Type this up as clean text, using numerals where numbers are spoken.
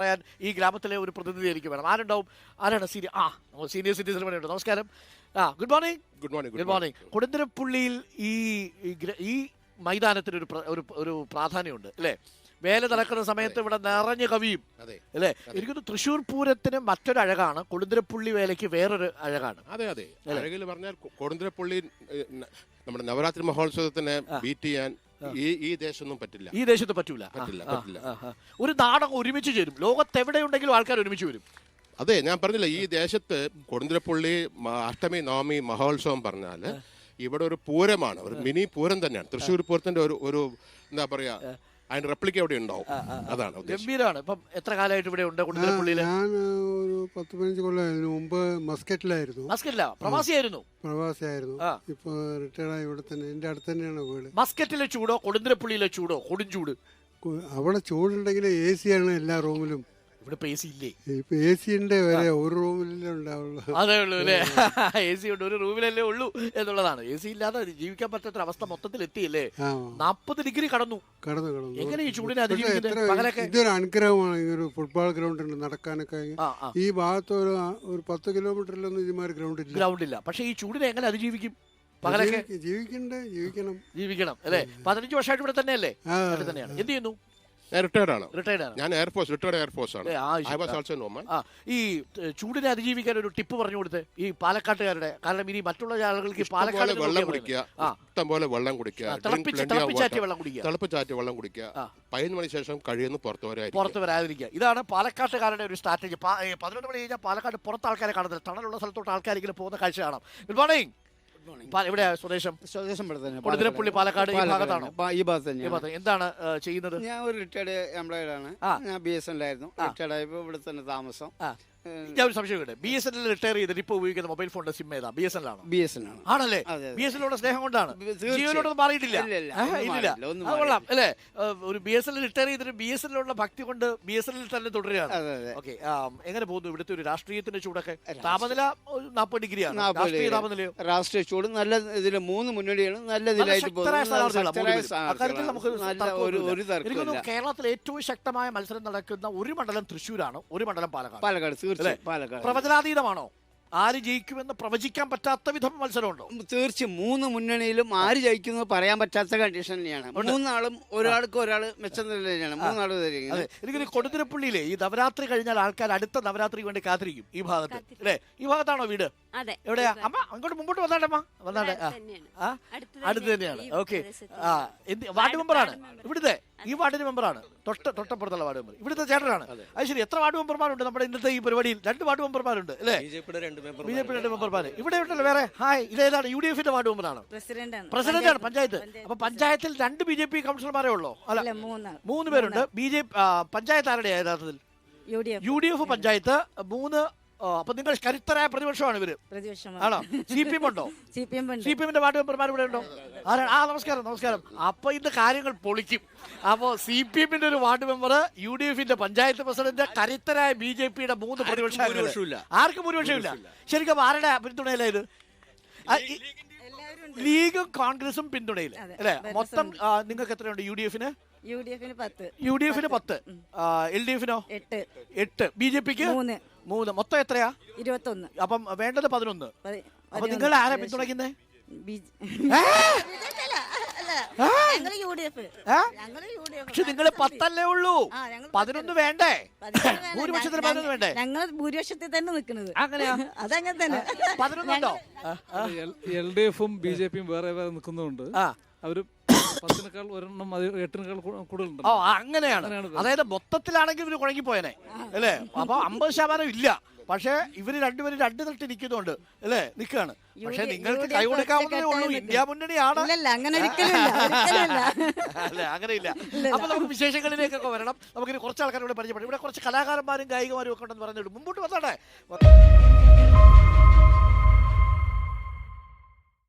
പറയാൻ ഈ ഗ്രാമത്തിലെ ഒരു പ്രതിനിധി എനിക്ക് വേണം. ആരുണ്ടാവും? ആരാണ്? സീനിയർ സിറ്റിസൺ ഉണ്ട്. നമസ്കാരം. Good morning. Good morning. കൊടുന്തുരപ്പള്ളിയിൽ ഈ മൈതാനത്തിന് ഒരു പ്രാധാന്യമുണ്ട് അല്ലേ? വേല നടക്കുന്ന സമയത്ത് ഇവിടെ നിറഞ്ഞു കവിയും അല്ലേ? എനിക്കൊന്ന് തൃശ്ശൂർ പൂരത്തിന് മറ്റൊരു അഴകാണ്, കൊടുന്തുരപ്പള്ളി വേലയ്ക്ക് വേറൊരു അഴകാണ്. അതെ അതെ, അഴകിൽ പറഞ്ഞാൽ കൊടുന്തുരപ്പള്ളി നമ്മുടെ നവരാത്രി മഹോത്സവത്തിന് ബീറ്റ് ചെയ്യാൻ ഈ ദേശമൊന്നും പറ്റില്ല. ഈ ദേശത്ത് പറ്റില്ല. ഒരു നാടകം ഒരുമിച്ച് ചേരും. ലോകത്ത് എവിടെയുണ്ടെങ്കിലും ആൾക്കാർ ഒരുമിച്ച് വരും. അതെ, ഞാൻ പറഞ്ഞില്ല, ഈ ദേശത്ത് കൊടുന്തുരപ്പള്ളി അഷ്ടമി നവമി മഹോത്സവം പറഞ്ഞാല് ഇവിടെ ഒരു പൂരമാണ്, ഒരു മിനി പൂരം തന്നെയാണ്. തൃശ്ശൂർ പൂരത്തിന്റെ ഒരു എന്താ പറയാ, അതിന്റെ റെപ്ലിക്ക എവിടെ ഉണ്ടാവും. അതാണ് ഗംഭീരമാണ്. ഇപ്പം എത്ര കാലമായിട്ട് ഇവിടെ ഉണ്ട് കൊടുന്തുരപ്പള്ളിയിൽ? ഞാൻ ഒരു 10-15 കൊല്ലമായിരുന്നു. മുമ്പ് മസ്കറ്റിലായിരുന്നു. പ്രവാസിയായിരുന്നു. ഇപ്പൊ റിട്ടയർഡായി ഇവിടെ തന്നെ, എന്റെ അടുത്ത് തന്നെയാണ് വീട്. മസ്കറ്റിലെ ചൂടോ കൊടുന്തുരപ്പള്ളിയിലെ ചൂടോ? കൊടുംചൂട്. അവിടെ ചൂടുണ്ടെങ്കിൽ AC ആണ് എല്ലാ റൂമിലും. ഇവിടെ AC ഇല്ലേ? ഇപ്പൊ AC ഉണ്ട്, വരെ ഒരു റൂമിലല്ലേ ഉണ്ടാവുള്ളൂ. അതേ ഉള്ളൂ അല്ലേ? AC ഉണ്ട്, ഒരു റൂമിലല്ലേ ഉള്ളൂ എന്നുള്ളതാണ്. AC ഇല്ലാതെ ജീവിക്കാൻ പറ്റാത്ത അവസ്ഥ മൊത്തത്തിൽ എത്തിയല്ലേ? 40 ഡിഗ്രി കടന്നു. എങ്ങനെ ഈ ചൂടിനെ അതിജീവിക്കുന്നത്? ഇതൊരു അനുഗ്രഹമാണ്. ഒരു ഫുട്ബോൾ ഗ്രൗണ്ട് ഉണ്ട് നടക്കാനൊക്കെ. ഈ ഭാഗത്ത് ഒരു 10 കിലോമീറ്ററിലൊന്നും ഇതുമാതിരി ഗ്രൗണ്ട് ഇല്ല. പക്ഷെ ഈ ചൂടിനെ എങ്ങനെ അതിജീവിക്കും? പകലൊക്കെ ജീവിക്കണം അല്ലേ? 15 വർഷമായിട്ട് ഇവിടെ തന്നെയല്ലേ? തന്നെയാണ്. എന്ത് ചെയ്യുന്നു? ഞാൻ റിട്ടയർഡ് എയർഫോഴ്സ് ആണ്. ഈ ചൂടിനെ അതിജീവിക്കാൻ ഒരു ടിപ്പ് പറഞ്ഞു കൊടുത്ത് ഈ പാലക്കാട്ടുകാരുടെ. കാരണം ഇനി മറ്റുള്ള ആളുകൾക്ക് പാലക്കാട് വെള്ളം കുടിക്കുക, ഇഷ്ടം പോലെ വെള്ളം കുടിക്കുക, തിളപ്പിച്ചാറ്റിയ വെള്ളം കുടിക്കുക, 11 മണി ശേഷം കഴിയുന്നു പുറത്ത് വരാതിരിക്കുക. ഇതാണ് പാലക്കാട്ടുകാരുടെ ഒരു സ്ട്രാറ്റജി. 11 മണി കഴിഞ്ഞാൽ പാലക്കാട് പുറത്ത് ആൾക്കാരെ കാണുന്നില്ല. തണലുള്ള സ്ഥലത്തോട്ട് ആൾക്കാരെങ്കിലും പോകുന്ന കാഴ്ച കാണാം. Good morning. എവിടെയാ സ്വദേശം? കൊടുന്തുരപ്പള്ളി പാലക്കാട് ഈ ഭാഗത്താണോ? ഈ ഭാഗത്ത് തന്നെ. എന്താണ് ചെയ്യുന്നത്? ഞാൻ ഒരു റിട്ടയർഡ് എംപ്ലോയഡ് ആണ്. ഞാൻ BSNL ആയിരുന്നു. റിട്ടയർഡ് ആയപ്പോൾ ഇവിടെ തന്നെ താമസം. ഞാൻ ഒരു സംശയം കേട്ടെ, BSNL റിട്ടയർ ചെയ്തിട്ട് ഇപ്പൊ ഉപയോഗിക്കുന്ന മൊബൈൽ ഫോണിന്റെ സിം ഏതാ? BSNL ആണോ? BSNL ആണ്. ആണല്ലേ? BSNL സ്നേഹം കൊണ്ടാണ്. ജിയോയോടൊന്നും മാറിയിട്ടില്ല. കൊള്ളാം അല്ലേ? ഒരു BSNL റിട്ടയർ ചെയ്തിട്ട് BSNL ഭക്തി കൊണ്ട് BSNL തന്നെ തുടരുകയാണ്. ഓക്കെ, എങ്ങനെ പോകുന്നു ഇവിടുത്തെ ഒരു രാഷ്ട്രീയത്തിന്റെ ചൂടൊക്കെ? താപനില 40 ഡിഗ്രിയാണ്. രാഷ്ട്രീയ ചൂട് നല്ല ഇതില് 3 മുന്നണിയാണ് നല്ല ഇതിലായിട്ട് പോകുന്നത്. കേരളത്തിൽ ഏറ്റവും ശക്തമായ മത്സരം നടക്കുന്ന ഒരു മണ്ഡലം തൃശ്ശൂരാണ്, ഒരു മണ്ഡലം പാലക്കാട്. പ്രവചനാതീതമാണോ? ആര് ജയിക്കുമെന്ന് പ്രവചിക്കാൻ പറ്റാത്ത വിധം മത്സരമുണ്ടോ? തീർച്ചയായും 3 മുന്നണിയിലും ആര് ജയിക്കുന്നത് പറയാൻ പറ്റാത്ത കണ്ടീഷൻ തന്നെയാണ്. 3 ഒരാൾക്ക് മെച്ചം തന്നെയാണ്. 3 എനിക്ക് കൊടുന്തുരപ്പള്ളിയിലെ ഈ നവരാത്രി കഴിഞ്ഞാൽ ആൾക്കാർ അടുത്ത നവരാത്രിക്ക് വേണ്ടി കാത്തിരിക്കും ഈ ഭാഗത്ത് അല്ലേ? ഈ ഭാഗത്താണോ വീട്? എവിടെയാ അമ്മ? അങ്ങോട്ട് മുമ്പോട്ട് വന്നാണ്ടമ്മ. അടുത്ത് തന്നെയാണ്. ഓക്കെ, വാർഡ് മെമ്പറാണ് ഇവിടുത്തെ. ഈ വാർഡിന്റെ മെമ്പറാണ്, തൊട്ടപ്പുറത്തുള്ള വാർഡ് മെമ്പർ ഇവിടുത്തെ ചേട്ടനാണ്. അത് ശരി. എത്ര വാർഡ് മെമ്പർമാരുണ്ട് നമ്മുടെ ഇന്നത്തെ ഈ പരിപാടിയിൽ? 2 വാർഡ് മെമ്പർമാരുണ്ട് അല്ലേ? BJP 2 മെമ്പർമാര് ഇവിടെ ഉണ്ടല്ലോ. വേറെ ഇതേതാണ്? UDF വാർഡ് മെമ്പറാണ്, പ്രസിഡന്റാണ് പഞ്ചായത്ത്. അപ്പൊ പഞ്ചായത്തിൽ 2 BJP കൗൺസിലർമാരേ ഉള്ളൂ? അല്ല, 3 പേരുണ്ട്. BJP പഞ്ചായത്ത് ആരുടെ യഥാർത്ഥത്തിൽ? UDF പഞ്ചായത്ത് 3. അപ്പൊ നിങ്ങൾ കരുത്തരായ പ്രതിപക്ഷമാണ് ഇവര്, ആണോ? CPM ഉണ്ടോ? CPM വാർഡ് മെമ്പർമാർ ഇവിടെ ഉണ്ടോ? നമസ്കാരം. അപ്പൊ ഇന്ന് കാര്യങ്ങൾ പൊളിക്കും. അപ്പോ CPM ഒരു ward member, UDF panchayat president, കരുത്തരായ BJP 3 പ്രതിപക്ഷ. ആർക്കും ഭൂരിപക്ഷമില്ല. ശരിക്കും ആരുടെ പിന്തുണയിലായത്? ലീഗും കോൺഗ്രസും പിന്തുണയില്ല അല്ലെ? മൊത്തം നിങ്ങൾക്ക് എത്രയുണ്ട്? UDF-ന് 10, LDF-നോ 8, BJP-ക്ക് 3. മൊത്തം എത്രയാ? 21. അപ്പം വേണ്ടത് 11. അപ്പൊ നിങ്ങൾ ആരാ പിന്തുണയ്ക്കുന്നേ? പക്ഷെ നിങ്ങള് 10 ഉള്ളൂ. 11 വേണ്ടേ? ഭൂരിപക്ഷത്തിന് 11 വേണ്ടേ? ഞങ്ങൾ ഭൂരിപക്ഷത്തിൽ തന്നെ നിൽക്കുന്നത്. അങ്ങനെയാ? അതങ്ങനെ തന്നെ. 11 ഉണ്ടോ? LDF-ഉം BJP-യും വേറെ നിൽക്കുന്നുണ്ട്. അവര് 10-നേക്കാൾ 8-നേക്കാൾ കൂടുതലുണ്ട്. അങ്ങനെയാണ്. അതായത് മൊത്തത്തിലാണെങ്കിൽ ഇവര് കുഴങ്ങിപ്പോയനെ അല്ലേ? അപ്പൊ 50% ഇല്ല. പക്ഷെ ഇവര് 2 പേരും 2 തട്ട് നിൽക്കുന്നുണ്ട് അല്ലേ? നിൽക്കുകയാണ്. പക്ഷെ നിങ്ങൾക്ക് കൈ കൊടുക്കാവുന്നതേ ഉള്ളൂ. ഇന്ത്യ മുന്നണിയാണ്. അല്ലെ? അങ്ങനെയില്ല. അപ്പൊ നമുക്ക് വിശേഷങ്ങളിലേക്കൊക്കെ വരണം. നമുക്കിനി കുറച്ച് ആൾക്കാരോട് പരിചയപ്പെടും. ഇവിടെ കുറച്ച് കലാകാരന്മാരും ഗായികമാരും ഒക്കെ ഉണ്ടെന്ന് പറഞ്ഞിട്ട് മുമ്പോട്ട് വന്നാട്ടെ.